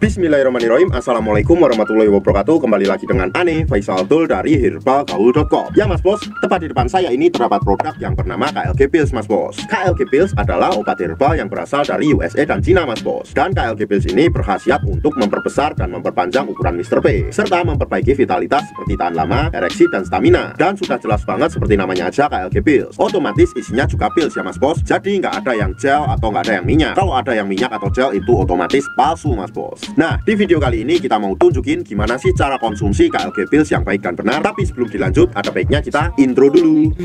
Bismillahirrahmanirrahim. Assalamualaikum warahmatullahi wabarakatuh. Kembali lagi dengan Ane Faisal Dul dari herbalgaul.com. Ya mas bos, tepat di depan saya ini terdapat produk yang bernama KLG Pills mas bos. KLG Pills adalah obat herbal yang berasal dari USA dan Cina mas bos. Dan KLG Pills ini berkhasiat untuk memperbesar dan memperpanjang ukuran Mr. P, serta memperbaiki vitalitas seperti tahan lama, ereksi, dan stamina. Dan sudah jelas banget seperti namanya aja KLG Pills. Otomatis isinya juga pills ya mas bos. Jadi nggak ada yang gel atau nggak ada yang minyak. Kalau ada yang minyak atau gel itu otomatis palsu mas bos. Nah, di video kali ini kita mau tunjukin gimana sih cara konsumsi KLG Pills yang baik dan benar. Tapi sebelum dilanjut, ada baiknya kita intro dulu.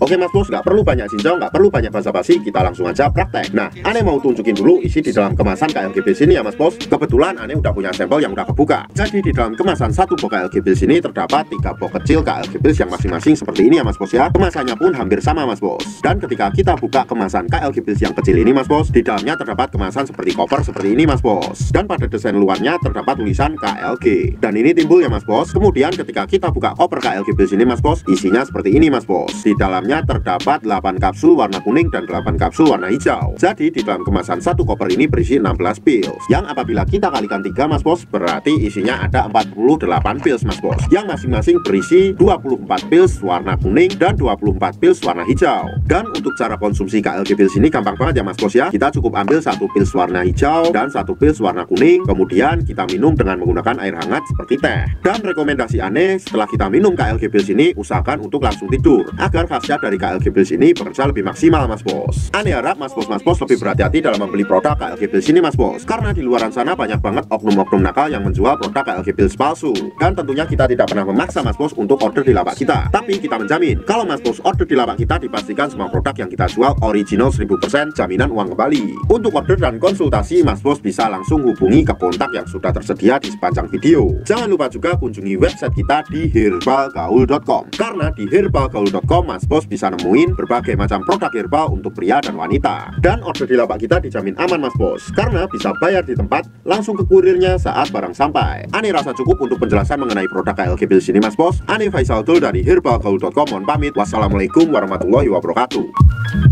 Oke mas bos, nggak perlu banyak cincong, nggak perlu banyak basa-basi, kita langsung aja praktek. Nah, Ane mau tunjukin dulu isi di dalam kemasan KLG Pills ini ya mas bos. Kebetulan Ane udah punya sampel yang udah kebuka. Jadi di dalam kemasan satu box KLG Pills ini terdapat 3 box kecil KLG Pills yang masing-masing seperti ini ya mas bos ya. Kemasannya pun hampir sama mas bos. Dan ketika kita buka kemasan KLG Pills yang kecil ini mas bos, di dalamnya terdapat kemasan seperti koper seperti ini mas bos. Dan pada desain luarnya terdapat tulisan KLG. Dan ini timbul ya mas bos. Kemudian ketika kita buka koper KLG Pills ini mas bos, isinya seperti ini mas bos. Di dalamnya terdapat 8 kapsul warna kuning dan 8 kapsul warna hijau. Jadi di dalam kemasan satu koper ini berisi 16 pills. Yang apabila kita kalikan 3 mas bos, berarti isinya ada 48 pills mas bos. Yang masing-masing berisi 24 pills warna kuning dan 24 pills warna hijau. Dan untuk cara konsumsi KLG Pills ini gampang banget ya mas bos ya. Kita cukup ambil 1 pills warna hijau dan 1 pills warna kuning. Kemudian kita minum dengan menggunakan air hangat seperti teh. Dan rekomendasi Ane setelah kita minum KLG Pills ini, usahakan untuk langsung tidur agar khasiat dari KLG Pills ini bekerja lebih maksimal mas bos. Ane harap mas bos lebih berhati-hati dalam membeli produk KLG Pills ini mas bos, karena di luaran sana banyak banget oknum-oknum nakal yang menjual produk KLG Pills palsu. Dan tentunya kita tidak pernah memaksa mas bos untuk order di lapak kita, tapi kita menjamin kalau mas bos order di lapak kita, dipastikan semua produk yang kita jual original 1000%, jaminan uang kembali. Untuk order dan konsultasi mas bos bisa langsung hubungi ke kontak yang sudah tersedia di sepanjang video. Jangan lupa juga kunjungi website kita di herbalgaul.com, karena di herbalgaul.com mas bos bisa nemuin berbagai macam produk herbal untuk pria dan wanita. Dan order di lapak kita dijamin aman mas bos, karena bisa bayar di tempat langsung ke kurirnya saat barang sampai. Ane rasa cukup untuk penjelasan mengenai produk KLG Pills ini mas bos. Ane Faisal Dul dari herbalgaul.com mohon pamit. Wassalamualaikum warahmatullahi wabarakatuh.